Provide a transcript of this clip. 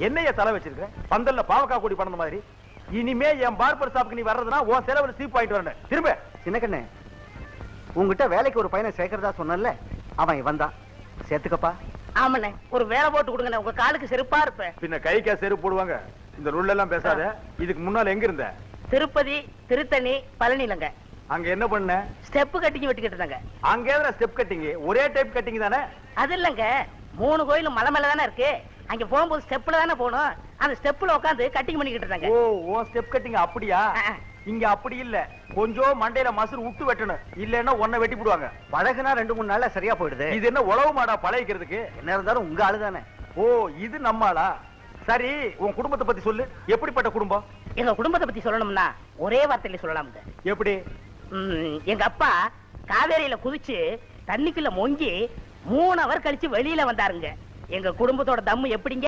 என்னைய தலை வச்சிருக்க பந்தல்ல பாவக்கா கூடி பண்ண மாதிரி. இனிமே என் பார்பர் ஷாப்புக்கு நீ வர்றதுனா உன் செலவுல சீப் வாங்கிட்டு வரணும். திரும்ப சின்ன கண்ணு, உங்ககிட்ட வேலைக்கு ஒரு பையனை சேர்க்கறதா சொன்னல, அவன் இவன் தான். சேர்த்துக்கப்பா. ஆமாண்ணே, ஒரு வேலை போட்டு கொடுங்க, உங்க காலுக்கு செருப்பா இருப்பேன். பின்ன கைக்கா செருப்பு போடுவாங்க. இந்த ரூல் எல்லாம் பேசாத. இதுக்கு முன்னால எங்க இருந்த? திருப்பதி, திருத்தணி, பழனிலங்க. அங்க என்ன பண்ண? ஸ்டெப் கட்டிங் வெட்டிக்கிட்டு இருந்தாங்க. அங்க எதுல ஸ்டெப் கட்டிங்? ஒரே டைப் கட்டிங் தானே? அது இல்லங்க, 3 கோயில் மலை மேல தானே இருக்கு. அங்க போகும்போது ஸ்டெப்ல தானே போகணும். அந்த ஸ்டெப்ல உட்காந்து கட்டிங் பண்ணிக்கிட்டு இருந்தாங்க. ஓ ஸ்டெப் கட்டிங் அப்படியா? இங்க அப்படி இல்ல, கொஞ்சம் மண்டையில மசுறு விட்டு வெட்டணும், இல்லன்னா ஒன்ன வெட்டி போடுவாங்க. பழகுனா 2-3 நாள்ல சரியா போயிடுது. இது என்ன உழவு மாடா பழகிக்கிறதுக்கு? என்ன இருந்தாலும் உங்க ஆளு தானே. ஓ இது நம்ம ஆளா? சரி, உன் குடும்பத்தை பத்தி சொல்லு. எப்படிப்பட்ட குடும்பம்? எங்க குடும்பத்தை பத்தி சொல்லணும்னா ஒரே வார்த்தையில சொல்லலாமுங்க. எப்படி? எங்க அப்பா காவேரியில குதிச்சு தண்ணிக்குள்ள மொங்கி 3 அவர் கழிச்சு வெளியில வந்தாருங்க. எங்க குடும்பத்தோட தம்மு எப்படிங்க?